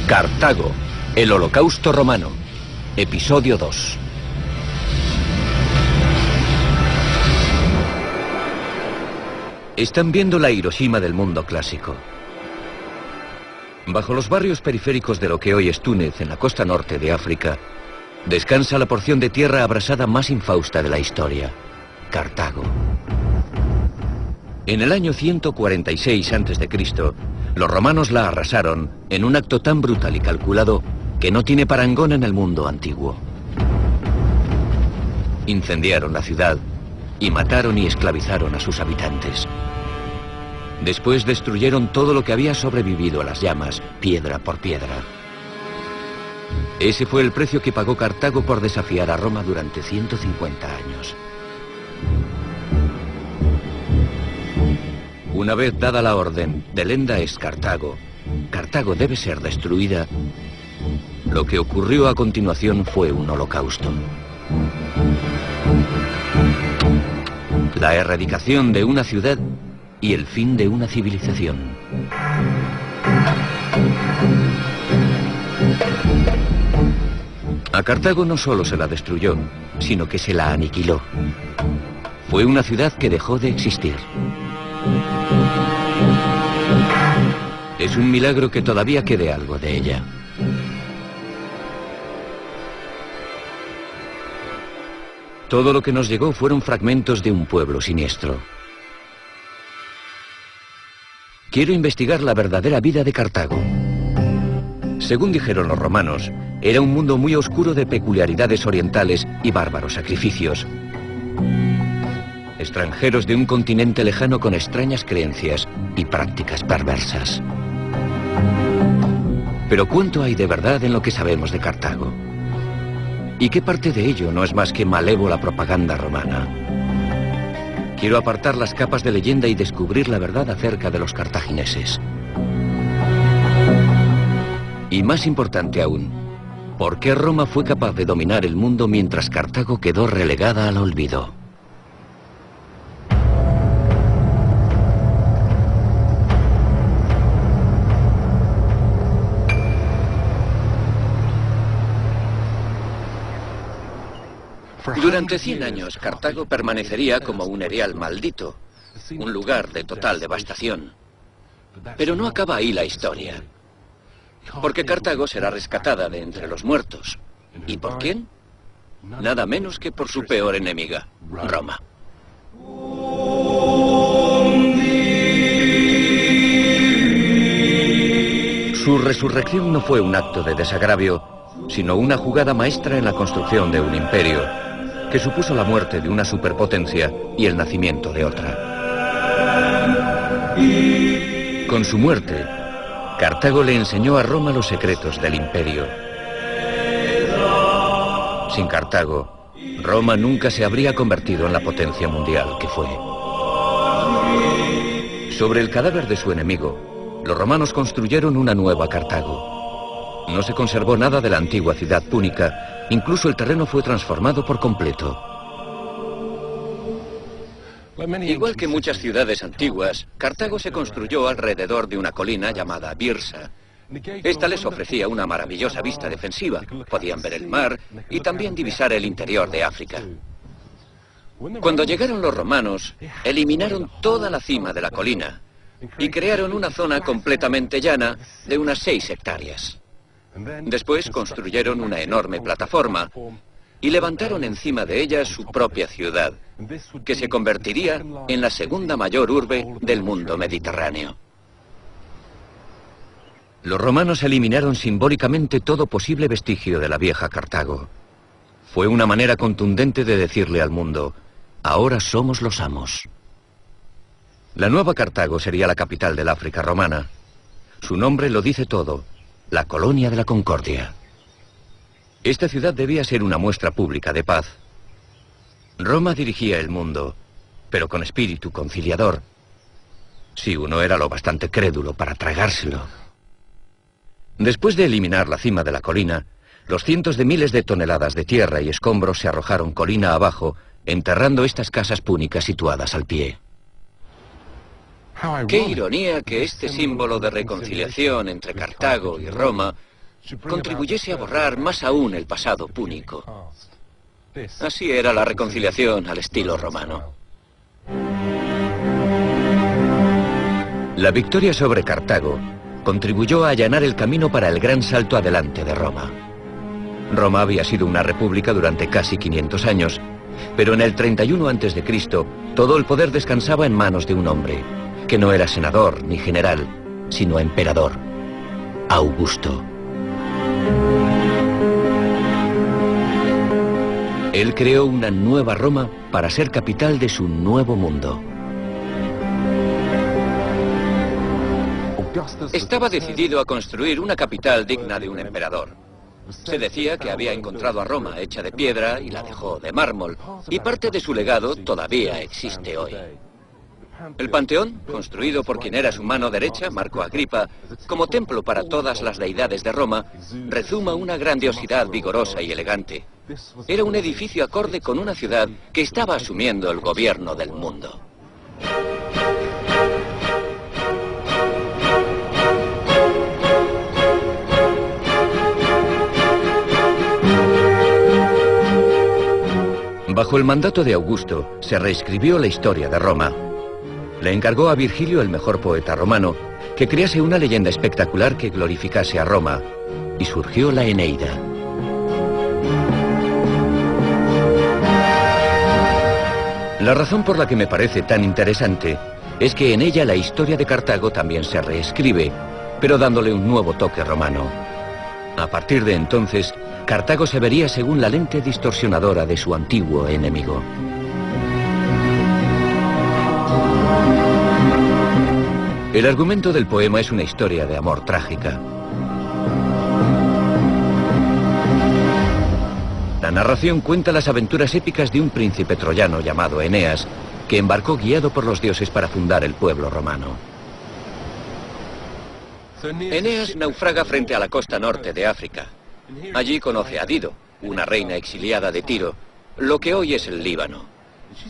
Cartago, el Holocausto romano, episodio 2. Están viendo la Hiroshima del mundo clásico. Bajo los barrios periféricos de lo que hoy es Túnez, en la costa norte de África, descansa la porción de tierra abrasada más infausta de la historia, Cartago. En el año 146 a.C., los romanos la arrasaron en un acto tan brutal y calculado que no tiene parangón en el mundo antiguo. Incendiaron la ciudad y mataron y esclavizaron a sus habitantes. Después destruyeron todo lo que había sobrevivido a las llamas, piedra por piedra. Ese fue el precio que pagó Cartago por desafiar a Roma durante 150 años. Una vez dada la orden, delenda es Cartago, Cartago debe ser destruida, lo que ocurrió a continuación fue un holocausto. La erradicación de una ciudad y el fin de una civilización. A Cartago no solo se la destruyó, sino que se la aniquiló. Fue una ciudad que dejó de existir. Es un milagro que todavía quede algo de ella. Todo lo que nos llegó fueron fragmentos de un pueblo siniestro. Quiero investigar la verdadera vida de Cartago. Según dijeron los romanos, era un mundo muy oscuro de peculiaridades orientales y bárbaros sacrificios. Extranjeros de un continente lejano con extrañas creencias y prácticas perversas. Pero ¿cuánto hay de verdad en lo que sabemos de Cartago? ¿Y qué parte de ello no es más que malévola propaganda romana? Quiero apartar las capas de leyenda y descubrir la verdad acerca de los cartagineses. Y más importante aún, ¿por qué Roma fue capaz de dominar el mundo mientras Cartago quedó relegada al olvido? Durante 100 años, Cartago permanecería como un erial maldito, un lugar de total devastación. Pero no acaba ahí la historia, porque Cartago será rescatada de entre los muertos. ¿Y por quién? Nada menos que por su peor enemiga, Roma. Su resurrección no fue un acto de desagravio, sino una jugada maestra en la construcción de un imperio, que supuso la muerte de una superpotencia y el nacimiento de otra. Con su muerte, Cartago le enseñó a Roma los secretos del imperio. Sin Cartago, Roma nunca se habría convertido en la potencia mundial que fue. Sobre el cadáver de su enemigo, los romanos construyeron una nueva Cartago. No se conservó nada de la antigua ciudad púnica. Incluso el terreno fue transformado por completo. Igual que muchas ciudades antiguas, Cartago se construyó alrededor de una colina llamada Byrsa. Esta les ofrecía una maravillosa vista defensiva. Podían ver el mar y también divisar el interior de África. Cuando llegaron los romanos, eliminaron toda la cima de la colina y crearon una zona completamente llana de unas 6 hectáreas. Después construyeron una enorme plataforma y levantaron encima de ella su propia ciudad, que se convertiría en la segunda mayor urbe del mundo mediterráneo. Los romanos eliminaron simbólicamente todo posible vestigio de la vieja Cartago. Fue una manera contundente de decirle al mundo: ahora somos los amos. La nueva Cartago sería la capital del África romana. Su nombre lo dice todo: la colonia de la concordia. Esta ciudad debía ser una muestra pública de paz. Roma dirigía el mundo, pero con espíritu conciliador, si uno era lo bastante crédulo para tragárselo. Después de eliminar la cima de la colina, los cientos de miles de toneladas de tierra y escombros se arrojaron colina abajo, enterrando estas casas púnicas situadas al pie. Qué ironía que este símbolo de reconciliación entre Cartago y Roma contribuyese a borrar más aún el pasado púnico. Así era la reconciliación al estilo romano. La victoria sobre Cartago contribuyó a allanar el camino para el gran salto adelante de Roma. Roma había sido una república durante casi 500 años, pero en el 31 a.C. todo el poder descansaba en manos de un hombre, que no era senador ni general, sino emperador, Augusto. Él creó una nueva Roma para ser capital de su nuevo mundo. Estaba decidido a construir una capital digna de un emperador. Se decía que había encontrado a Roma hecha de piedra y la dejó de mármol, y parte de su legado todavía existe hoy. El Panteón, construido por quien era su mano derecha, Marco Agripa, como templo para todas las deidades de Roma, rezuma una grandiosidad vigorosa y elegante. Era un edificio acorde con una ciudad que estaba asumiendo el gobierno del mundo. Bajo el mandato de Augusto, se reescribió la historia de Roma. Le encargó a Virgilio, el mejor poeta romano, que crease una leyenda espectacular que glorificase a Roma, y surgió la Eneida. La razón por la que me parece tan interesante es que en ella la historia de Cartago también se reescribe, pero dándole un nuevo toque romano. A partir de entonces, Cartago se vería según la lente distorsionadora de su antiguo enemigo. El argumento del poema es una historia de amor trágica. La narración cuenta las aventuras épicas de un príncipe troyano llamado Eneas, que embarcó guiado por los dioses para fundar el pueblo romano. Eneas naufraga frente a la costa norte de África. Allí conoce a Dido, una reina exiliada de Tiro, lo que hoy es el Líbano.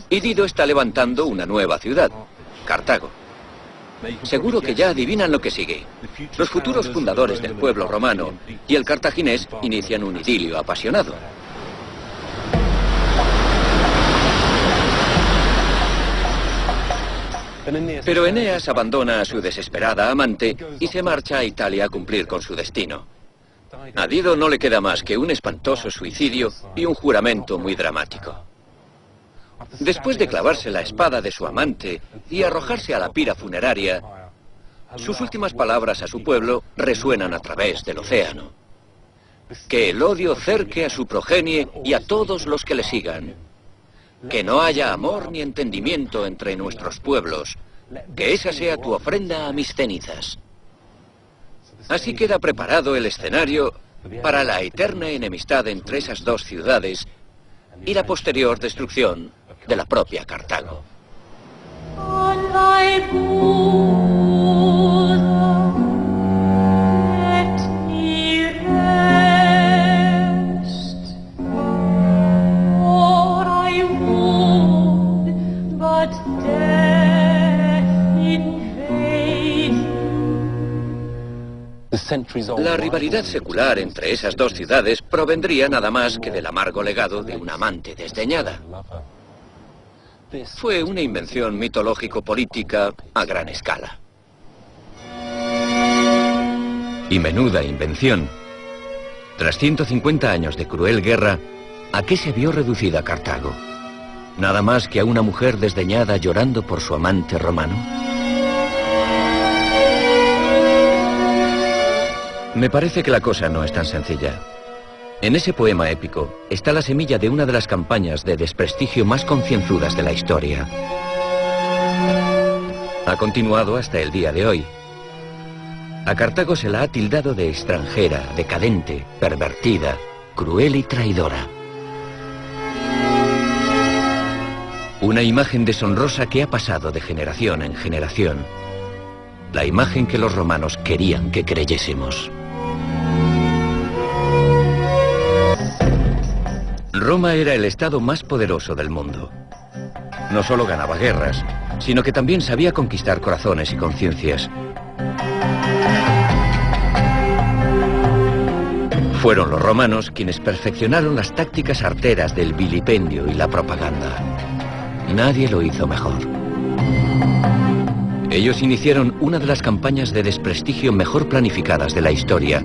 Y Dido está levantando una nueva ciudad, Cartago. Seguro que ya adivinan lo que sigue. Los futuros fundadores del pueblo romano y el cartaginés inician un idilio apasionado. Pero Eneas abandona a su desesperada amante y se marcha a Italia a cumplir con su destino. A Dido no le queda más que un espantoso suicidio y un juramento muy dramático. Después de clavarse la espada de su amante y arrojarse a la pira funeraria, sus últimas palabras a su pueblo resuenan a través del océano. Que el odio cerque a su progenie y a todos los que le sigan. Que no haya amor ni entendimiento entre nuestros pueblos. Que esa sea tu ofrenda a mis cenizas. Así queda preparado el escenario para la eterna enemistad entre esas dos ciudades y la posterior destrucción de la propia Cartago. La rivalidad secular entre esas dos ciudades provendría nada más que del amargo legado de una amante desdeñada. Fue una invención mitológico-política a gran escala. Y menuda invención. Tras 150 años de cruel guerra, ¿a qué se vio reducida Cartago? ¿Nada más que a una mujer desdeñada llorando por su amante romano? Me parece que la cosa no es tan sencilla. En ese poema épico está la semilla de una de las campañas de desprestigio más concienzudas de la historia. Ha continuado hasta el día de hoy. A Cartago se la ha tildado de extranjera, decadente, pervertida, cruel y traidora. Una imagen deshonrosa que ha pasado de generación en generación. La imagen que los romanos querían que creyésemos. Roma era el estado más poderoso del mundo. No solo ganaba guerras, sino que también sabía conquistar corazones y conciencias. Fueron los romanos quienes perfeccionaron las tácticas arteras del vilipendio y la propaganda. Nadie lo hizo mejor. Ellos iniciaron una de las campañas de desprestigio mejor planificadas de la historia,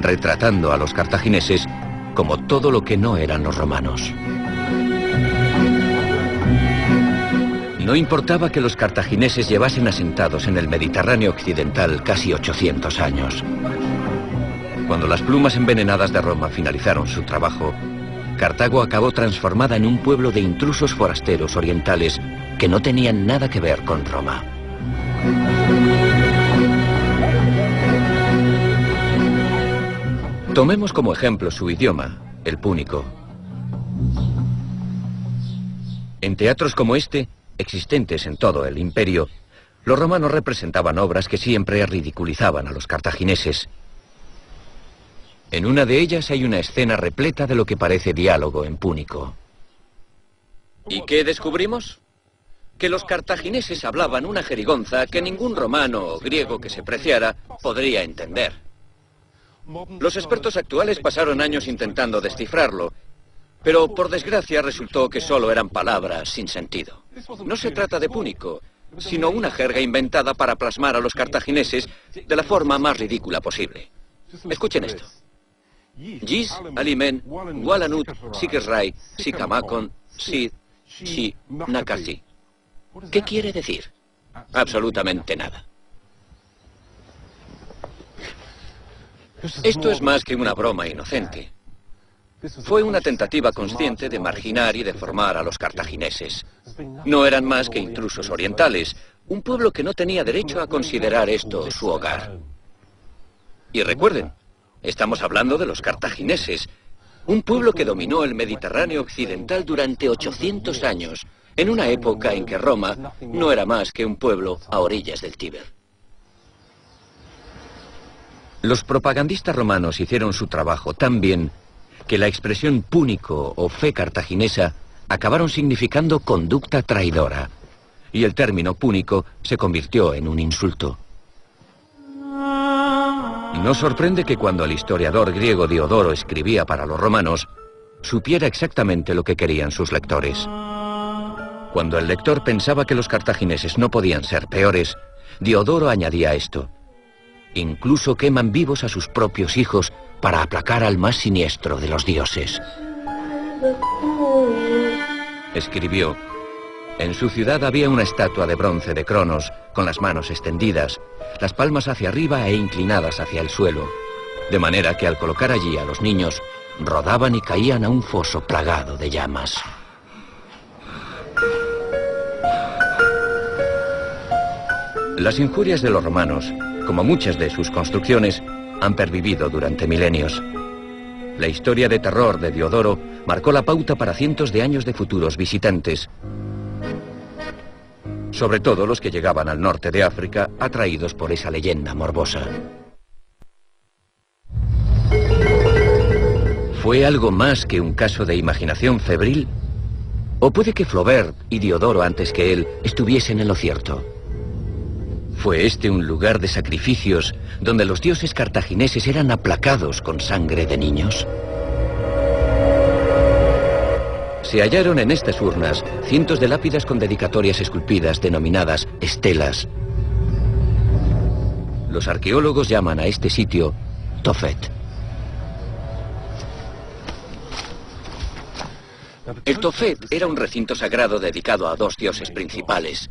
retratando a los cartagineses como todo lo que no eran los romanos. No importaba que los cartagineses llevasen asentados en el Mediterráneo occidental casi 800 años. Cuando las plumas envenenadas de Roma finalizaron su trabajo, Cartago acabó transformada en un pueblo de intrusos forasteros orientales que no tenían nada que ver con Roma. Tomemos como ejemplo su idioma, el púnico. En teatros como este, existentes en todo el imperio, los romanos representaban obras que siempre ridiculizaban a los cartagineses. En una de ellas hay una escena repleta de lo que parece diálogo en púnico. ¿Y qué descubrimos? Que los cartagineses hablaban una jerigonza que ningún romano o griego que se preciara podría entender. Los expertos actuales pasaron años intentando descifrarlo, pero por desgracia resultó que solo eran palabras sin sentido. No se trata de púnico, sino una jerga inventada para plasmar a los cartagineses de la forma más ridícula posible. Escuchen esto. Gis, alimen, walanut, sikesrai, sikamakon, sid, shi, nakasi. ¿Qué quiere decir? Absolutamente nada. Esto es más que una broma inocente. Fue una tentativa consciente de marginar y deformar a los cartagineses. No eran más que intrusos orientales, un pueblo que no tenía derecho a considerar esto su hogar. Y recuerden, estamos hablando de los cartagineses, un pueblo que dominó el Mediterráneo occidental durante 800 años, en una época en que Roma no era más que un pueblo a orillas del Tíber. Los propagandistas romanos hicieron su trabajo tan bien que la expresión púnico o fe cartaginesa acabaron significando conducta traidora, y el término púnico se convirtió en un insulto. No sorprende que cuando el historiador griego Diodoro escribía para los romanos, supiera exactamente lo que querían sus lectores. Cuando el lector pensaba que los cartagineses no podían ser peores, Diodoro añadía esto: incluso queman vivos a sus propios hijos para aplacar al más siniestro de los dioses. Escribió: en su ciudad había una estatua de bronce de Cronos, con las manos extendidas, las palmas hacia arriba e inclinadas hacia el suelo, de manera que al colocar allí a los niños, rodaban y caían a un foso plagado de llamas. Las injurias de los romanos, como muchas de sus construcciones, han pervivido durante milenios. La historia de terror de Diodoro marcó la pauta para cientos de años de futuros visitantes, sobre todo los que llegaban al norte de África atraídos por esa leyenda morbosa. ¿Fue algo más que un caso de imaginación febril? ¿O puede que Flaubert y Diodoro antes que él estuviesen en lo cierto? ¿Fue este un lugar de sacrificios donde los dioses cartagineses eran aplacados con sangre de niños? Se hallaron en estas urnas cientos de lápidas con dedicatorias esculpidas denominadas estelas. Los arqueólogos llaman a este sitio Tophet. El Tophet era un recinto sagrado dedicado a dos dioses principales.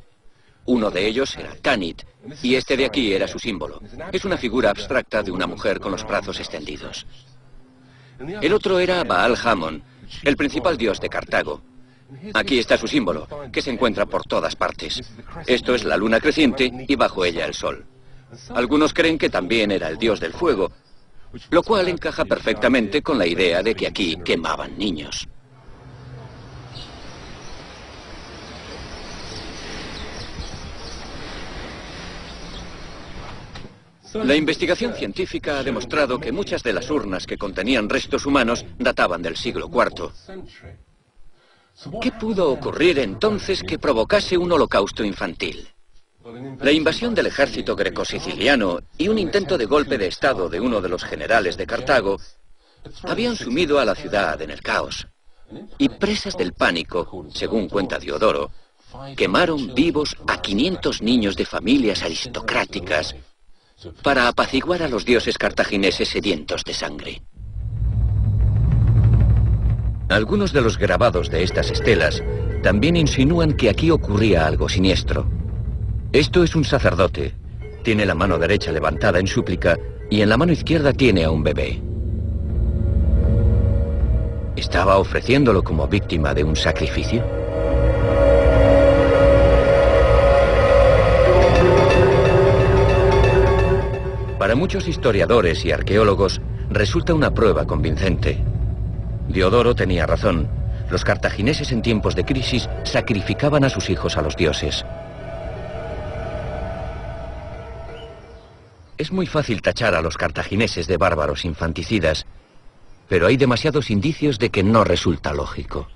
Uno de ellos era Tanit, y este de aquí era su símbolo. Es una figura abstracta de una mujer con los brazos extendidos. El otro era Baal Hamon, el principal dios de Cartago. Aquí está su símbolo, que se encuentra por todas partes. Esto es la luna creciente y bajo ella el sol. Algunos creen que también era el dios del fuego, lo cual encaja perfectamente con la idea de que aquí quemaban niños. La investigación científica ha demostrado que muchas de las urnas que contenían restos humanos databan del siglo IV. ¿Qué pudo ocurrir entonces que provocase un holocausto infantil? La invasión del ejército greco-siciliano y un intento de golpe de estado de uno de los generales de Cartago Habían sumido a la ciudad en el caos. Y presas del pánico, según cuenta Diodoro, quemaron vivos a 500 niños de familias aristocráticas para apaciguar a los dioses cartagineses sedientos de sangre. Algunos de los grabados de estas estelas también insinúan que aquí ocurría algo siniestro. Esto es un sacerdote. Tiene la mano derecha levantada en súplica y en la mano izquierda tiene a un bebé. ¿Estaba ofreciéndolo como víctima de un sacrificio? Para muchos historiadores y arqueólogos resulta una prueba convincente. Diodoro tenía razón. Los cartagineses en tiempos de crisis sacrificaban a sus hijos a los dioses. Es muy fácil tachar a los cartagineses de bárbaros infanticidas, pero hay demasiados indicios de que no resulta lógico.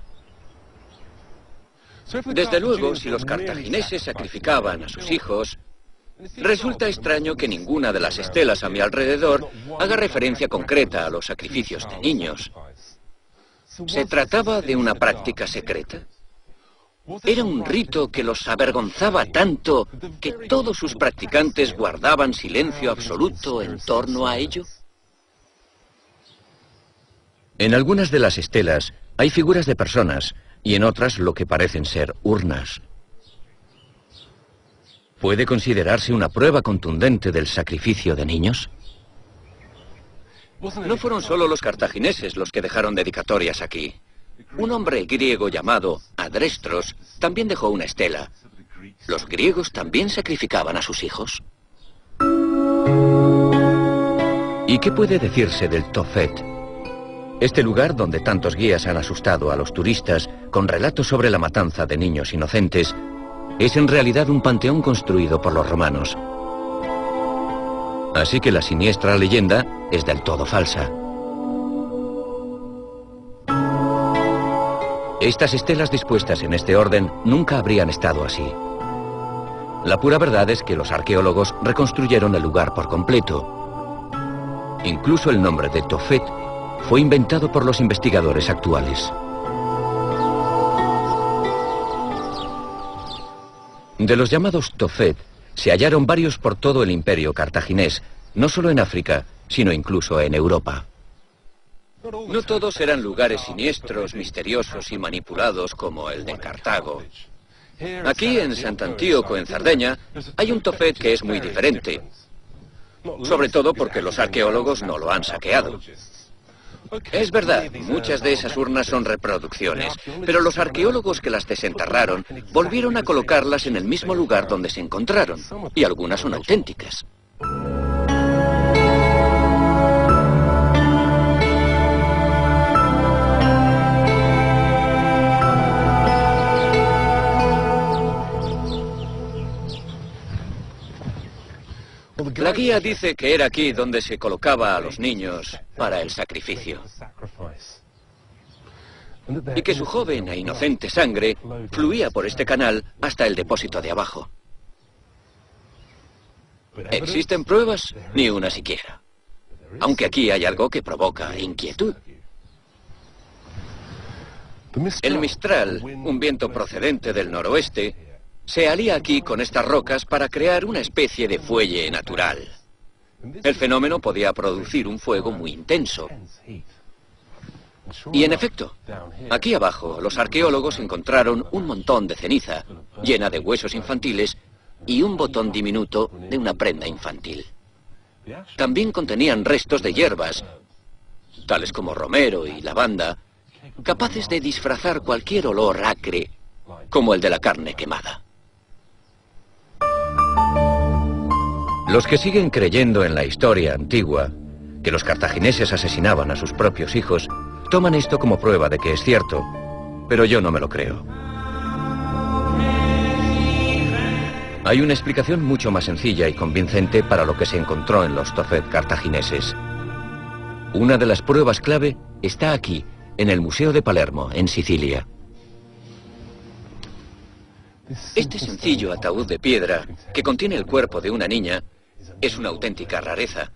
Desde luego, si los cartagineses sacrificaban a sus hijos, resulta extraño que ninguna de las estelas a mi alrededor haga referencia concreta a los sacrificios de niños. ¿Se trataba de una práctica secreta? ¿Era un rito que los avergonzaba tanto que todos sus practicantes guardaban silencio absoluto en torno a ello? En algunas de las estelas hay figuras de personas y en otras lo que parecen ser urnas. ¿Puede considerarse una prueba contundente del sacrificio de niños? No fueron solo los cartagineses los que dejaron dedicatorias aquí. Un hombre griego llamado Adrestros también dejó una estela. ¿Los griegos también sacrificaban a sus hijos? ¿Y qué puede decirse del Tophet? Este lugar donde tantos guías han asustado a los turistas con relatos sobre la matanza de niños inocentes es en realidad un panteón construido por los romanos. Así que la siniestra leyenda es del todo falsa. Estas estelas dispuestas en este orden nunca habrían estado así. La pura verdad es que los arqueólogos reconstruyeron el lugar por completo. Incluso el nombre de Tophet fue inventado por los investigadores actuales. De los llamados Tophet, se hallaron varios por todo el imperio cartaginés, no solo en África, sino incluso en Europa. No todos eran lugares siniestros, misteriosos y manipulados como el de Cartago. Aquí en Sant'Antíoco, en Cerdeña, hay un Tophet que es muy diferente, sobre todo porque los arqueólogos no lo han saqueado. Es verdad, muchas de esas urnas son reproducciones, pero los arqueólogos que las desenterraron volvieron a colocarlas en el mismo lugar donde se encontraron, y algunas son auténticas. La guía dice que era aquí donde se colocaba a los niños para el sacrificio. Y que su joven e inocente sangre fluía por este canal hasta el depósito de abajo. ¿Existen pruebas? Ni una siquiera. Aunque aquí hay algo que provoca inquietud. El Mistral, un viento procedente del noroeste, se alía aquí con estas rocas para crear una especie de fuelle natural. El fenómeno podía producir un fuego muy intenso. Y en efecto, aquí abajo los arqueólogos encontraron un montón de ceniza, llena de huesos infantiles, y un botón diminuto de una prenda infantil. También contenían restos de hierbas, tales como romero y lavanda, capaces de disfrazar cualquier olor acre, como el de la carne quemada. Los que siguen creyendo en la historia antigua, que los cartagineses asesinaban a sus propios hijos, toman esto como prueba de que es cierto, pero yo no me lo creo. Hay una explicación mucho más sencilla y convincente para lo que se encontró en los Tophet cartagineses. Una de las pruebas clave está aquí, en el Museo de Palermo, en Sicilia. Este sencillo ataúd de piedra, que contiene el cuerpo de una niña, es una auténtica rareza.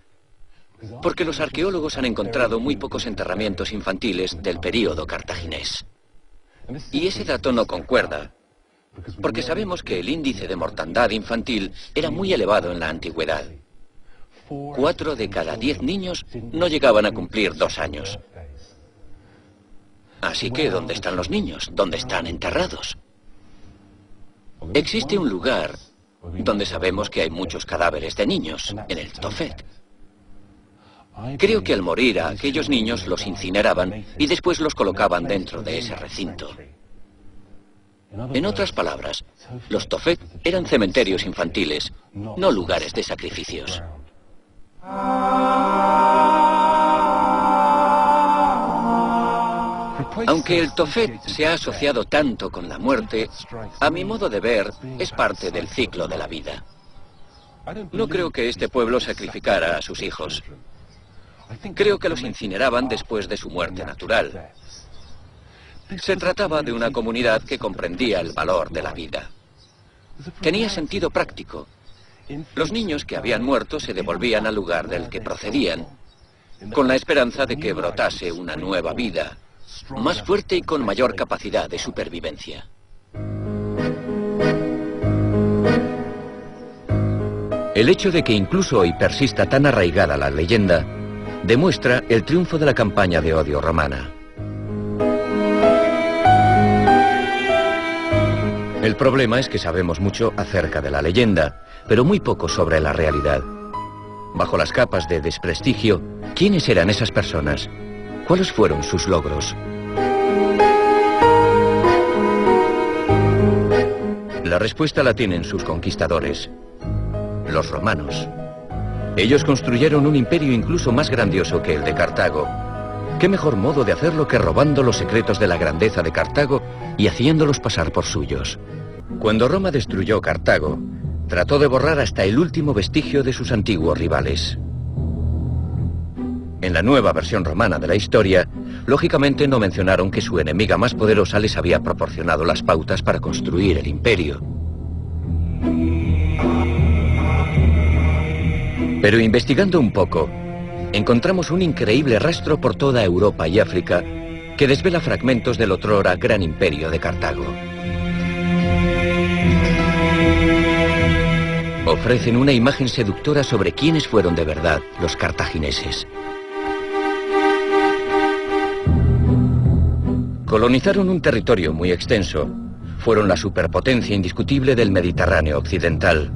Porque los arqueólogos han encontrado muy pocos enterramientos infantiles del período cartaginés. Y ese dato no concuerda, porque sabemos que el índice de mortandad infantil era muy elevado en la antigüedad. 4 de cada 10 niños no llegaban a cumplir 2 años. Así que, ¿dónde están los niños? ¿Dónde están enterrados? Existe un lugar donde sabemos que hay muchos cadáveres de niños, en el Tophet. Creo que al morir a aquellos niños los incineraban y después los colocaban dentro de ese recinto. En otras palabras, los Tophet eran cementerios infantiles, no lugares de sacrificios. Aunque el Tophet se ha asociado tanto con la muerte, a mi modo de ver, es parte del ciclo de la vida. No creo que este pueblo sacrificara a sus hijos. Creo que los incineraban después de su muerte natural. Se trataba de una comunidad que comprendía el valor de la vida. Tenía sentido práctico. Los niños que habían muerto se devolvían al lugar del que procedían, con la esperanza de que brotase una nueva vida, más fuerte y con mayor capacidad de supervivencia. El hecho de que incluso hoy persista tan arraigada la leyenda demuestra el triunfo de la campaña de odio romana. El problema es que sabemos mucho acerca de la leyenda, pero muy poco sobre la realidad. Bajo las capas de desprestigio, ¿quiénes eran esas personas? ¿Cuáles fueron sus logros? La respuesta la tienen sus conquistadores, los romanos. Ellos construyeron un imperio incluso más grandioso que el de Cartago. ¿Qué mejor modo de hacerlo que robando los secretos de la grandeza de Cartago y haciéndolos pasar por suyos? Cuando Roma destruyó Cartago, trató de borrar hasta el último vestigio de sus antiguos rivales. En la nueva versión romana de la historia, lógicamente no mencionaron que su enemiga más poderosa les había proporcionado las pautas para construir el imperio. Pero investigando un poco, encontramos un increíble rastro por toda Europa y África que desvela fragmentos del otrora gran imperio de Cartago. Ofrecen una imagen seductora sobre quiénes fueron de verdad los cartagineses. Colonizaron un territorio muy extenso. Fueron la superpotencia indiscutible del Mediterráneo occidental.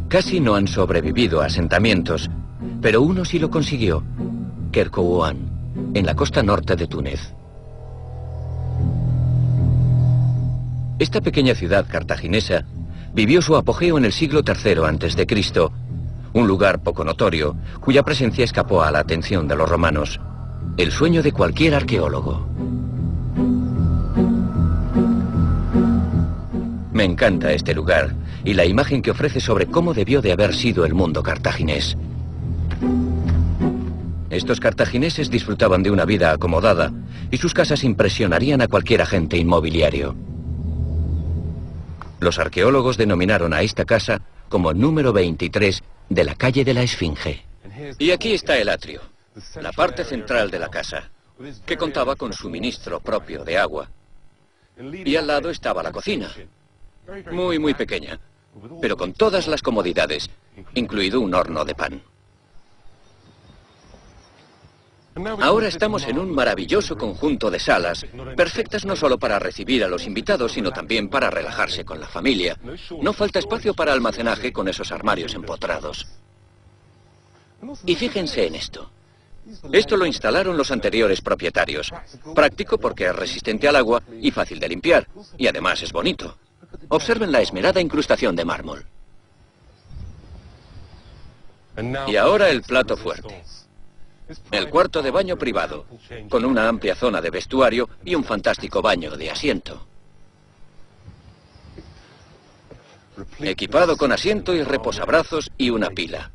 Casi no han sobrevivido a asentamientos, pero uno sí lo consiguió, Kerkouan, en la costa norte de Túnez. Esta pequeña ciudad cartaginesa vivió su apogeo en el siglo III a.C., un lugar poco notorio, cuya presencia escapó a la atención de los romanos. El sueño de cualquier arqueólogo. Me encanta este lugar y la imagen que ofrece sobre cómo debió de haber sido el mundo cartaginés. Estos cartagineses disfrutaban de una vida acomodada y sus casas impresionarían a cualquier agente inmobiliario. Los arqueólogos denominaron a esta casa como número 23 de la calle de la Esfinge. Y aquí está el atrio, la parte central de la casa, que contaba con suministro propio de agua. Y al lado estaba la cocina, muy pequeña, pero con todas las comodidades, incluido un horno de pan. Ahora estamos en un maravilloso conjunto de salas, perfectas no solo para recibir a los invitados, sino también para relajarse con la familia. No falta espacio para almacenaje con esos armarios empotrados. Y fíjense en esto. Esto lo instalaron los anteriores propietarios. Práctico porque es resistente al agua y fácil de limpiar. Y además es bonito. Observen la esmerada incrustación de mármol. Y ahora el plato fuerte. El cuarto de baño privado, con una amplia zona de vestuario y un fantástico baño de asiento. Equipado con asiento y reposabrazos y una pila.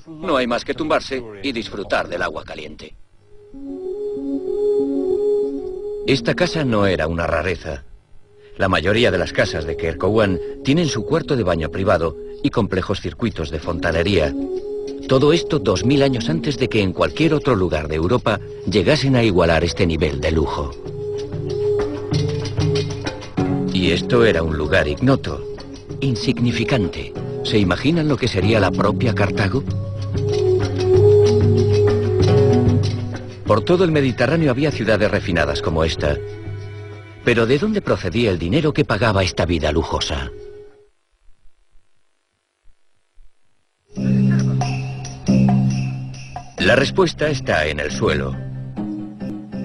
No hay más que tumbarse y disfrutar del agua caliente. Esta casa no era una rareza. La mayoría de las casas de Kerkouan tienen su cuarto de baño privado y complejos circuitos de fontanería. Todo esto 2000 años antes de que en cualquier otro lugar de Europa llegasen a igualar este nivel de lujo. Y esto era un lugar ignoto, insignificante. ¿Se imaginan lo que sería la propia Cartago? Por todo el Mediterráneo había ciudades refinadas como esta. Pero ¿de dónde procedía el dinero que pagaba esta vida lujosa? La respuesta está en el suelo.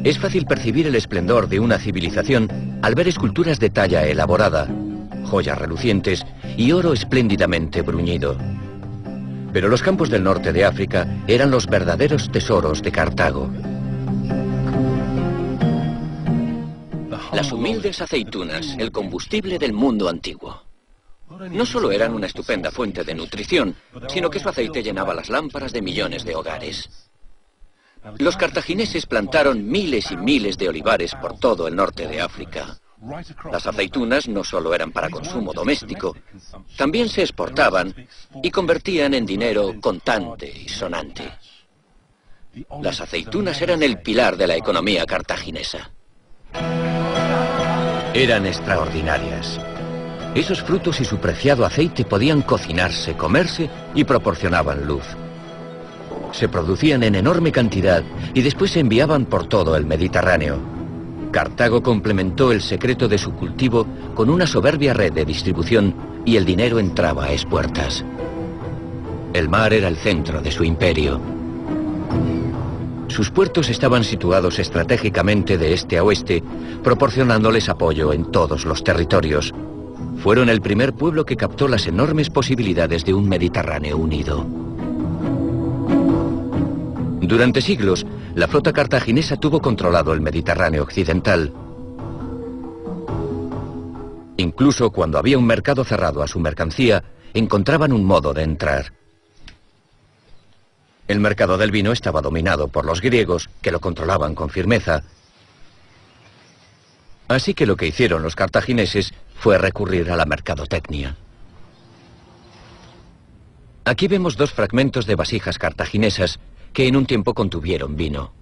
Es fácil percibir el esplendor de una civilización al ver esculturas de talla elaborada, joyas relucientes y oro espléndidamente bruñido. Pero los campos del norte de África eran los verdaderos tesoros de Cartago. Las humildes aceitunas, el combustible del mundo antiguo. No solo eran una estupenda fuente de nutrición, sino que su aceite llenaba las lámparas de millones de hogares. Los cartagineses plantaron miles y miles de olivares por todo el norte de África. Las aceitunas no solo eran para consumo doméstico, también se exportaban y convertían en dinero contante y sonante. Las aceitunas eran el pilar de la economía cartaginesa. Eran extraordinarias. Esos frutos y su preciado aceite podían cocinarse, comerse y proporcionaban luz. Se producían en enorme cantidad y después se enviaban por todo el Mediterráneo. Cartago complementó el secreto de su cultivo con una soberbia red de distribución y el dinero entraba a espuertas. El mar era el centro de su imperio. Sus puertos estaban situados estratégicamente de este a oeste, proporcionándoles apoyo en todos los territorios. Fueron el primer pueblo que captó las enormes posibilidades de un Mediterráneo unido. Durante siglos, la flota cartaginesa tuvo controlado el Mediterráneo occidental. Incluso cuando había un mercado cerrado a su mercancía, encontraban un modo de entrar. El mercado del vino estaba dominado por los griegos, que lo controlaban con firmeza. Así que lo que hicieron los cartagineses fue recurrir a la mercadotecnia. Aquí vemos dos fragmentos de vasijas cartaginesas que en un tiempo contuvieron vino.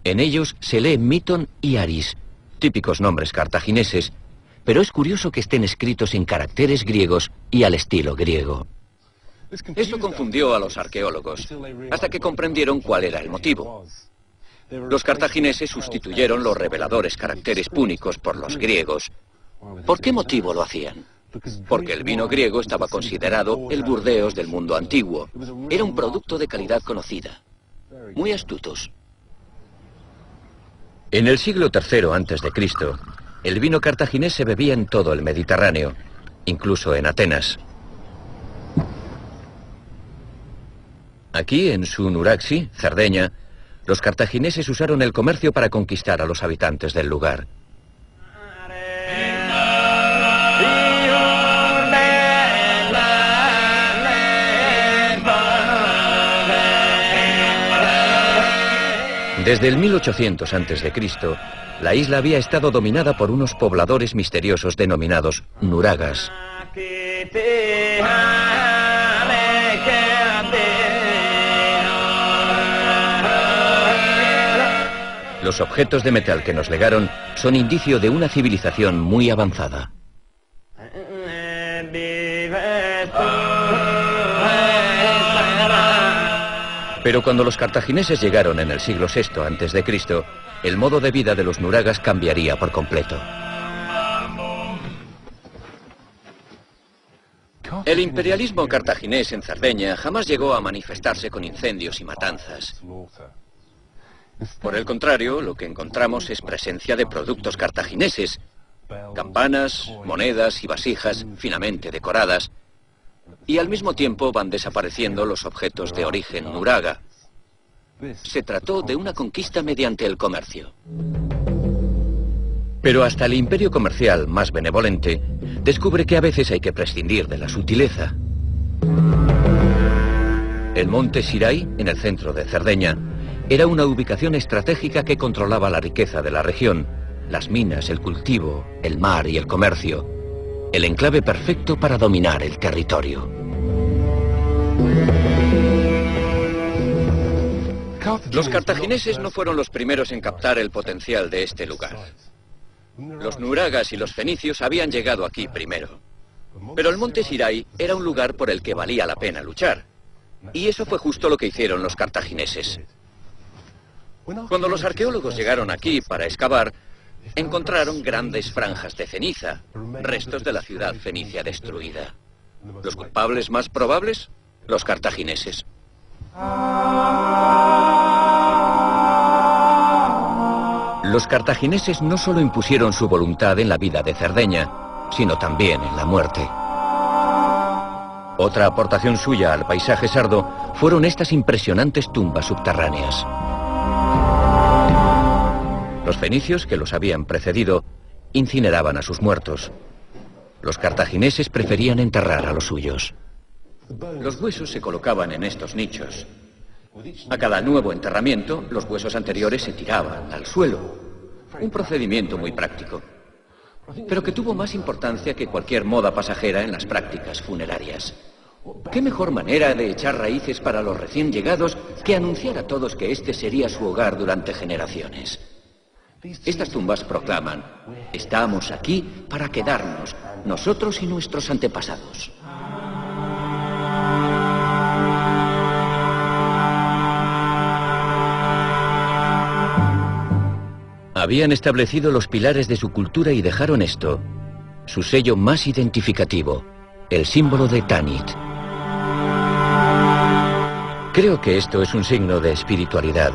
En ellos se lee Miton y Aris, típicos nombres cartagineses, pero es curioso que estén escritos en caracteres griegos y al estilo griego. Esto confundió a los arqueólogos, hasta que comprendieron cuál era el motivo. Los cartagineses sustituyeron los reveladores caracteres púnicos por los griegos. ¿Por qué motivo lo hacían? Porque el vino griego estaba considerado el Burdeos del mundo antiguo. Era un producto de calidad conocida. Muy astutos. En el siglo III a.C., el vino cartaginés se bebía en todo el Mediterráneo, incluso en Atenas. Aquí, en Sunuraxi, Cerdeña, los cartagineses usaron el comercio para conquistar a los habitantes del lugar. Desde el 1800 a.C., la isla había estado dominada por unos pobladores misteriosos denominados nuragas. Los objetos de metal que nos legaron son indicio de una civilización muy avanzada. Pero cuando los cartagineses llegaron en el siglo VI a.C., el modo de vida de los nuragas cambiaría por completo. El imperialismo cartaginés en Cerdeña jamás llegó a manifestarse con incendios y matanzas. Por el contrario, lo que encontramos es presencia de productos cartagineses, campanas, monedas y vasijas finamente decoradas, y al mismo tiempo van desapareciendo los objetos de origen nuraga. Se trató de una conquista mediante el comercio. Pero hasta el imperio comercial más benevolente descubre que a veces hay que prescindir de la sutileza. El monte Sirai, en el centro de Cerdeña, era una ubicación estratégica que controlaba la riqueza de la región, las minas, el cultivo, el mar y el comercio. El enclave perfecto para dominar el territorio. Los cartagineses no fueron los primeros en captar el potencial de este lugar. Los nuragas y los fenicios habían llegado aquí primero. Pero el monte Sirai era un lugar por el que valía la pena luchar. Y eso fue justo lo que hicieron los cartagineses. Cuando los arqueólogos llegaron aquí para excavar, encontraron grandes franjas de ceniza, restos de la ciudad fenicia destruida. ¿Los culpables más probables? Los cartagineses. Los cartagineses no solo impusieron su voluntad en la vida de Cerdeña, sino también en la muerte. Otra aportación suya al paisaje sardo fueron estas impresionantes tumbas subterráneas. Los fenicios, que los habían precedido, incineraban a sus muertos. Los cartagineses preferían enterrar a los suyos. Los huesos se colocaban en estos nichos. A cada nuevo enterramiento, los huesos anteriores se tiraban al suelo. Un procedimiento muy práctico, pero que tuvo más importancia que cualquier moda pasajera en las prácticas funerarias. ¿Qué mejor manera de echar raíces para los recién llegados que anunciar a todos que este sería su hogar durante generaciones? Estas tumbas proclaman: estamos aquí para quedarnos, nosotros y nuestros antepasados. Habían establecido los pilares de su cultura y dejaron esto, su sello más identificativo, el símbolo de Tanit. Creo que esto es un signo de espiritualidad.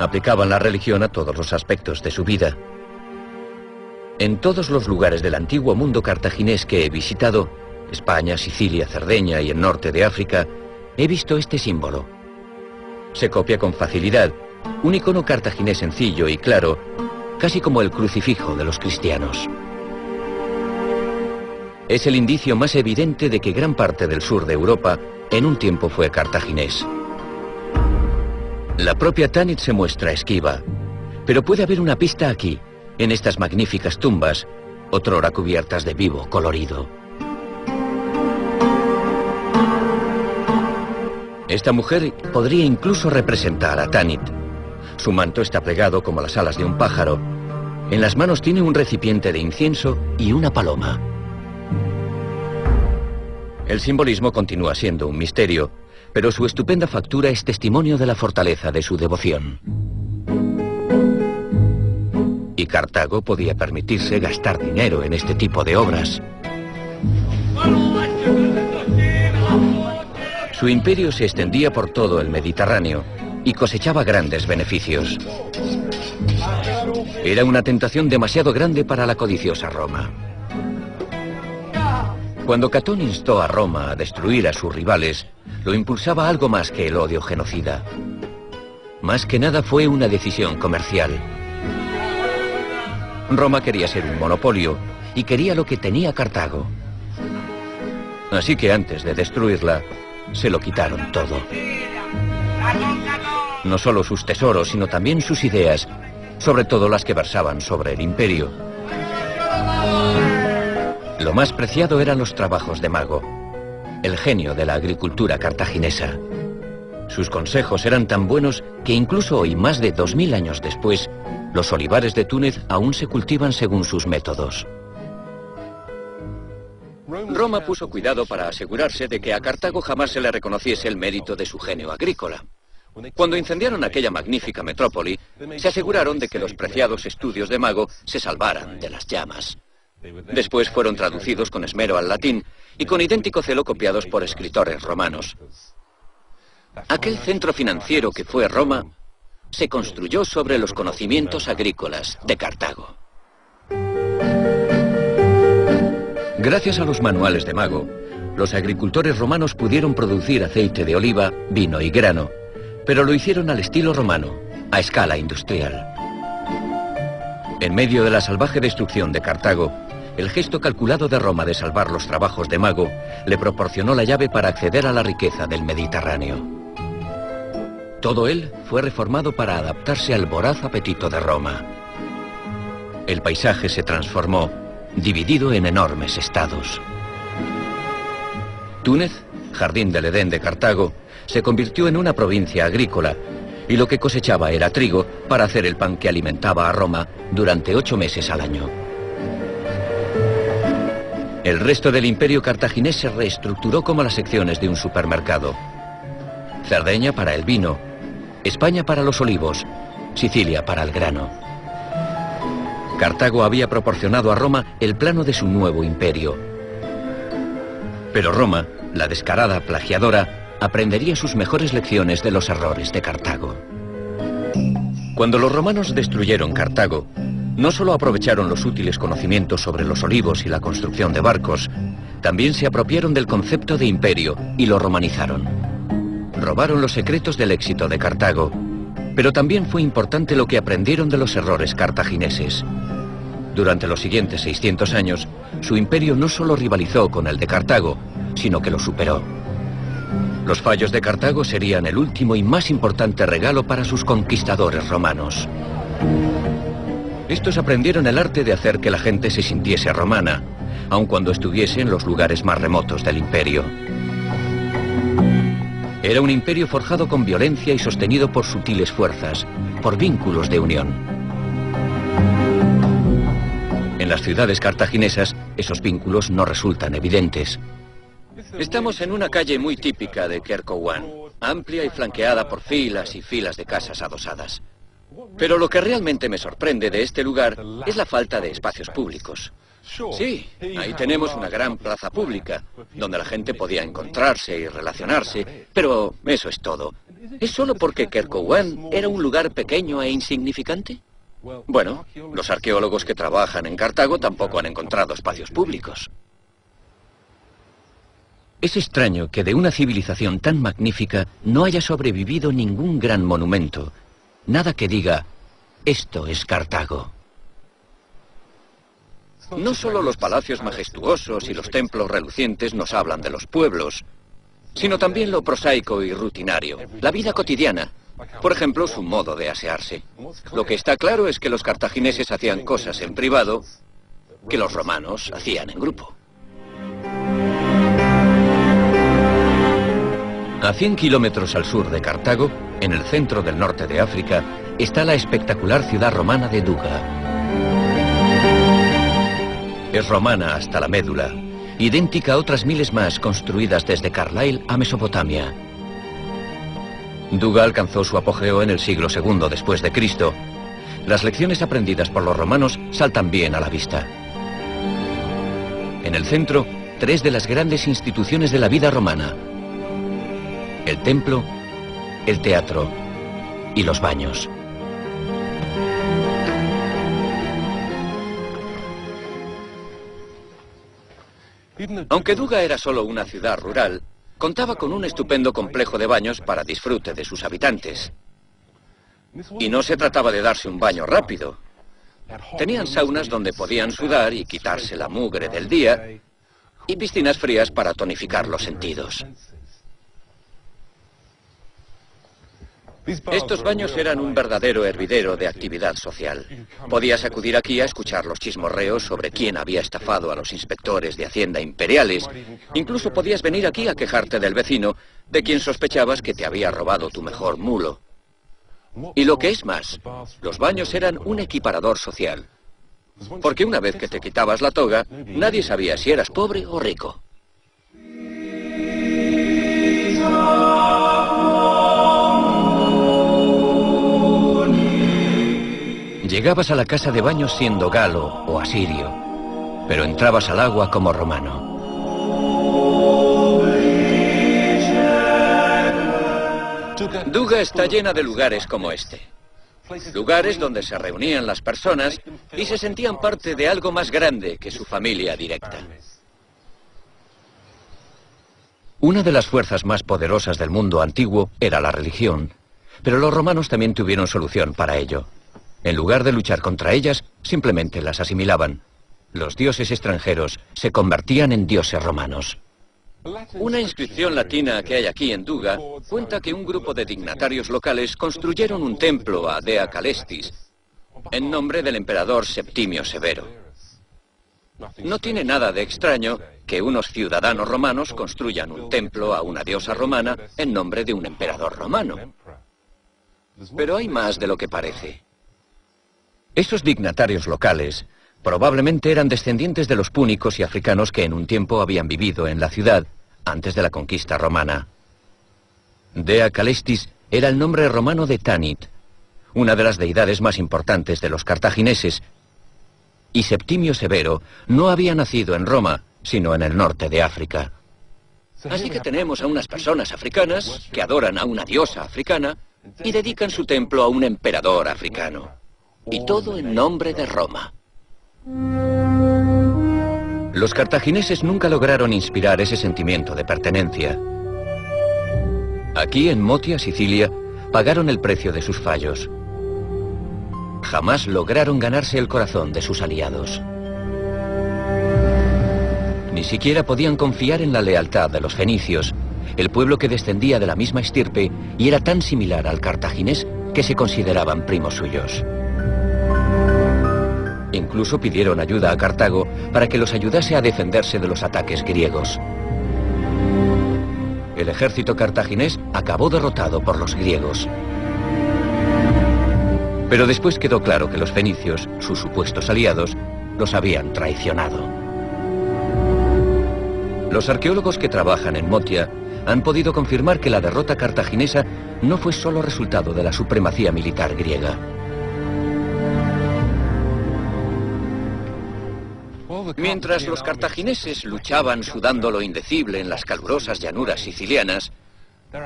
Aplicaban la religión a todos los aspectos de su vida. En todos los lugares del antiguo mundo cartaginés que he visitado, España, Sicilia, Cerdeña y el norte de África, he visto este símbolo. Se copia con facilidad, un icono cartaginés sencillo y claro, casi como el crucifijo de los cristianos. Es el indicio más evidente de que gran parte del sur de Europa en un tiempo fue cartaginés. La propia Tanit se muestra esquiva, pero puede haber una pista aquí, en estas magníficas tumbas, otrora cubiertas de vivo colorido. Esta mujer podría incluso representar a Tanit. Su manto está plegado como las alas de un pájaro. En las manos tiene un recipiente de incienso y una paloma. El simbolismo continúa siendo un misterio, pero su estupenda factura es testimonio de la fortaleza de su devoción. Y Cartago podía permitirse gastar dinero en este tipo de obras. Su imperio se extendía por todo el Mediterráneo y cosechaba grandes beneficios. Era una tentación demasiado grande para la codiciosa Roma. Cuando Catón instó a Roma a destruir a sus rivales, lo impulsaba algo más que el odio genocida. Más que nada fue una decisión comercial. Roma quería ser un monopolio y quería lo que tenía Cartago. Así que antes de destruirla, se lo quitaron todo. No solo sus tesoros, sino también sus ideas, sobre todo las que versaban sobre el imperio. Lo más preciado eran los trabajos de Mago, el genio de la agricultura cartaginesa. Sus consejos eran tan buenos que incluso hoy, más de 2000 años después, los olivares de Túnez aún se cultivan según sus métodos. Roma puso cuidado para asegurarse de que a Cartago jamás se le reconociese el mérito de su genio agrícola. Cuando incendiaron aquella magnífica metrópoli, se aseguraron de que los preciados estudios de Mago se salvaran de las llamas. Después fueron traducidos con esmero al latín y con idéntico celo copiados por escritores romanos. Aquel centro financiero que fue Roma se construyó sobre los conocimientos agrícolas de Cartago. Gracias a los manuales de Mago, los agricultores romanos pudieron producir aceite de oliva, vino y grano, pero lo hicieron al estilo romano, a escala industrial. En medio de la salvaje destrucción de Cartago, el gesto calculado de Roma de salvar los trabajos de Mago le proporcionó la llave para acceder a la riqueza del Mediterráneo. Todo él fue reformado para adaptarse al voraz apetito de Roma. El paisaje se transformó, dividido en enormes estados. Túnez, jardín del Edén de Cartago, se convirtió en una provincia agrícola, y lo que cosechaba era trigo para hacer el pan que alimentaba a Roma durante 8 meses al año. El resto del imperio cartaginés se reestructuró como las secciones de un supermercado. Cerdeña para el vino, España para los olivos, Sicilia para el grano. Cartago había proporcionado a Roma el plano de su nuevo imperio. Pero Roma, la descarada plagiadora, aprendería sus mejores lecciones de los errores de Cartago. Cuando los romanos destruyeron Cartago, no solo aprovecharon los útiles conocimientos sobre los olivos y la construcción de barcos, también se apropiaron del concepto de imperio y lo romanizaron. Robaron los secretos del éxito de Cartago, pero también fue importante lo que aprendieron de los errores cartagineses. Durante los siguientes 600 años, su imperio no solo rivalizó con el de Cartago, sino que lo superó. Los fallos de Cartago serían el último y más importante regalo para sus conquistadores romanos. Estos aprendieron el arte de hacer que la gente se sintiese romana, aun cuando estuviese en los lugares más remotos del imperio. Era un imperio forjado con violencia y sostenido por sutiles fuerzas, por vínculos de unión. En las ciudades cartaginesas, esos vínculos no resultan evidentes. Estamos en una calle muy típica de Kerkouwan, amplia y flanqueada por filas y filas de casas adosadas. Pero lo que realmente me sorprende de este lugar es la falta de espacios públicos. Sí, ahí tenemos una gran plaza pública, donde la gente podía encontrarse y relacionarse, pero eso es todo. ¿Es solo porque Kerkouwan era un lugar pequeño e insignificante? Bueno, los arqueólogos que trabajan en Cartago tampoco han encontrado espacios públicos. Es extraño que de una civilización tan magnífica no haya sobrevivido ningún gran monumento. Nada que diga, esto es Cartago. No solo los palacios majestuosos y los templos relucientes nos hablan de los pueblos, sino también lo prosaico y rutinario, la vida cotidiana. Por ejemplo, su modo de asearse. Lo que está claro es que los cartagineses hacían cosas en privado que los romanos hacían en grupo. A 100 kilómetros al sur de Cartago, en el centro del norte de África, está la espectacular ciudad romana de Duga. Es romana hasta la médula, idéntica a otras miles más construidas desde Carlisle a Mesopotamia. Duga alcanzó su apogeo en el siglo II después de Cristo. Las lecciones aprendidas por los romanos saltan bien a la vista. En el centro, 3 de las grandes instituciones de la vida romana: el templo, el teatro y los baños. Aunque Duga era solo una ciudad rural, contaba con un estupendo complejo de baños para disfrute de sus habitantes. Y no se trataba de darse un baño rápido. Tenían saunas donde podían sudar y quitarse la mugre del día, y piscinas frías para tonificar los sentidos. Estos baños eran un verdadero hervidero de actividad social. Podías acudir aquí a escuchar los chismorreos sobre quién había estafado a los inspectores de Hacienda imperiales. Incluso podías venir aquí a quejarte del vecino, de quien sospechabas que te había robado tu mejor mulo. Y lo que es más, los baños eran un equiparador social. Porque una vez que te quitabas la toga, nadie sabía si eras pobre o rico. Llegabas a la casa de baños siendo galo o asirio, pero entrabas al agua como romano. Duga está llena de lugares como este. Lugares donde se reunían las personas y se sentían parte de algo más grande que su familia directa. Una de las fuerzas más poderosas del mundo antiguo era la religión, pero los romanos también tuvieron solución para ello. En lugar de luchar contra ellas, simplemente las asimilaban. Los dioses extranjeros se convertían en dioses romanos. Una inscripción latina que hay aquí en Duga cuenta que un grupo de dignatarios locales construyeron un templo a Dea Calestis, en nombre del emperador Septimio Severo. No tiene nada de extraño que unos ciudadanos romanos construyan un templo a una diosa romana en nombre de un emperador romano. Pero hay más de lo que parece. Esos dignatarios locales probablemente eran descendientes de los púnicos y africanos que en un tiempo habían vivido en la ciudad antes de la conquista romana. Dea Calestis era el nombre romano de Tanit, una de las deidades más importantes de los cartagineses, y Septimio Severo no había nacido en Roma, sino en el norte de África. Así que tenemos a unas personas africanas que adoran a una diosa africana y dedican su templo a un emperador africano. Y todo en nombre de Roma. Los cartagineses nunca lograron inspirar ese sentimiento de pertenencia. Aquí en Motia, Sicilia, pagaron el precio de sus fallos. Jamás lograron ganarse el corazón de sus aliados. Ni siquiera podían confiar en la lealtad de los fenicios, el pueblo que descendía de la misma estirpe y era tan similar al cartaginés que se consideraban primos suyos. Incluso pidieron ayuda a Cartago para que los ayudase a defenderse de los ataques griegos. El ejército cartaginés acabó derrotado por los griegos. Pero después quedó claro que los fenicios, sus supuestos aliados, los habían traicionado. Los arqueólogos que trabajan en Motia han podido confirmar que la derrota cartaginesa no fue solo resultado de la supremacía militar griega. Mientras los cartagineses luchaban sudando lo indecible en las calurosas llanuras sicilianas,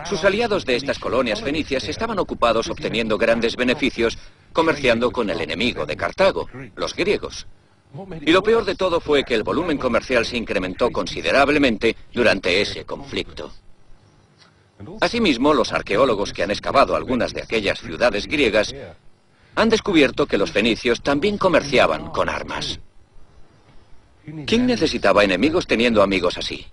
sus aliados de estas colonias fenicias estaban ocupados obteniendo grandes beneficios comerciando con el enemigo de Cartago, los griegos. Y lo peor de todo fue que el volumen comercial se incrementó considerablemente durante ese conflicto. Asimismo, los arqueólogos que han excavado algunas de aquellas ciudades griegas han descubierto que los fenicios también comerciaban con armas. ¿Quién necesitaba enemigos teniendo amigos así?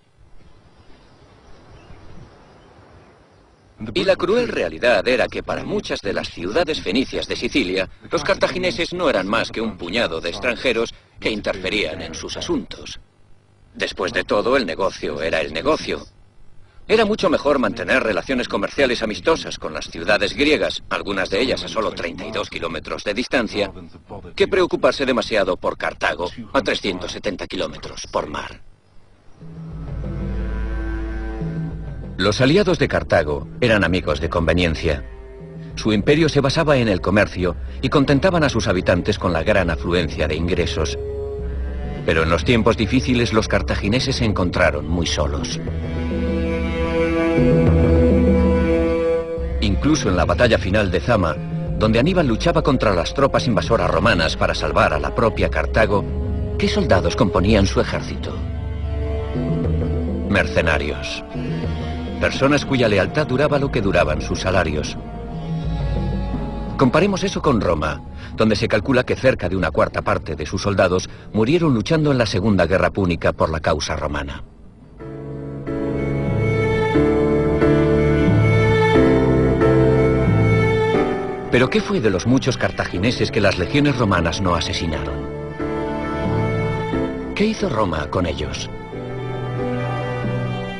Y la cruel realidad era que para muchas de las ciudades fenicias de Sicilia, los cartagineses no eran más que un puñado de extranjeros que interferían en sus asuntos. Después de todo, el negocio era el negocio. Era mucho mejor mantener relaciones comerciales amistosas con las ciudades griegas, algunas de ellas a solo 32 kilómetros de distancia, que preocuparse demasiado por Cartago, a 370 kilómetros por mar. Los aliados de Cartago eran amigos de conveniencia. Su imperio se basaba en el comercio y contentaban a sus habitantes con la gran afluencia de ingresos. Pero en los tiempos difíciles los cartagineses se encontraron muy solos. Incluso en la batalla final de Zama, donde Aníbal luchaba contra las tropas invasoras romanas para salvar a la propia Cartago, ¿qué soldados componían su ejército? Mercenarios. Personas cuya lealtad duraba lo que duraban sus salarios. Comparemos eso con Roma, donde se calcula que cerca de una cuarta parte de sus soldados murieron luchando en la Segunda Guerra Púnica por la causa romana. ¿Pero qué fue de los muchos cartagineses que las legiones romanas no asesinaron? ¿Qué hizo Roma con ellos?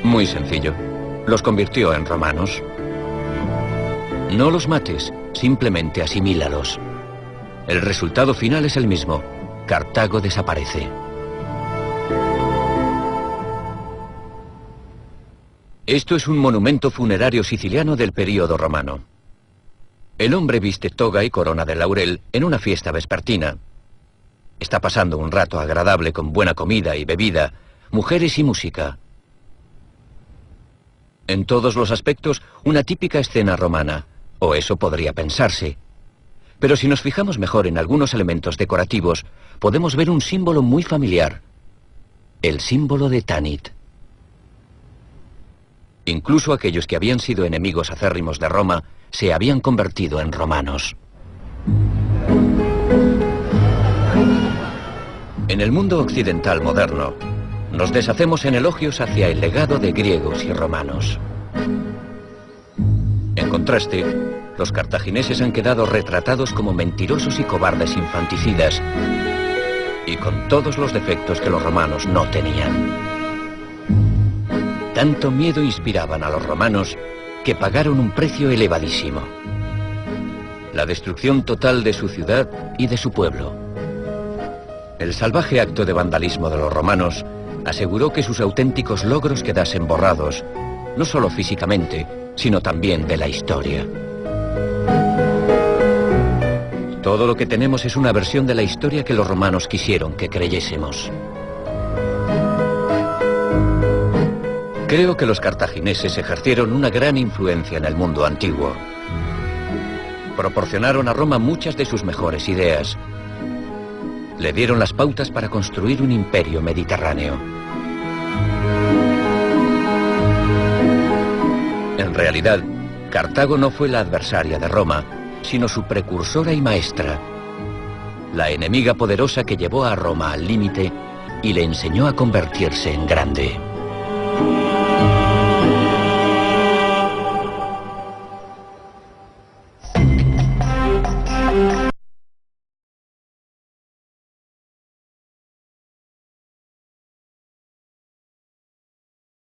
Muy sencillo. Los convirtió en romanos. No los mates, simplemente asimílalos. El resultado final es el mismo. Cartago desaparece. Esto es un monumento funerario siciliano del período romano. El hombre viste toga y corona de laurel en una fiesta vespertina. Está pasando un rato agradable con buena comida y bebida, mujeres y música. En todos los aspectos, una típica escena romana, o eso podría pensarse. Pero si nos fijamos mejor en algunos elementos decorativos, podemos ver un símbolo muy familiar. El símbolo de Tanit. Incluso aquellos que habían sido enemigos acérrimos de Roma, se habían convertido en romanos. En el mundo occidental moderno, nos deshacemos en elogios hacia el legado de griegos y romanos. En contraste, Los cartagineses han quedado retratados como mentirosos y cobardes infanticidas, y con todos los defectos que los romanos no tenían. Tanto miedo inspiraban a los romanos que pagaron un precio elevadísimo: la destrucción total de su ciudad y de su pueblo. El salvaje acto de vandalismo de los romanos aseguró que sus auténticos logros quedasen borrados, no solo físicamente, sino también de la historia. Todo lo que tenemos es una versión de la historia que los romanos quisieron que creyésemos. Creo que los cartagineses ejercieron una gran influencia en el mundo antiguo. Proporcionaron a Roma muchas de sus mejores ideas. Le dieron las pautas para construir un imperio mediterráneo. En realidad, Cartago no fue la adversaria de Roma, sino su precursora y maestra, la enemiga poderosa que llevó a Roma al límite y le enseñó a convertirse en grande.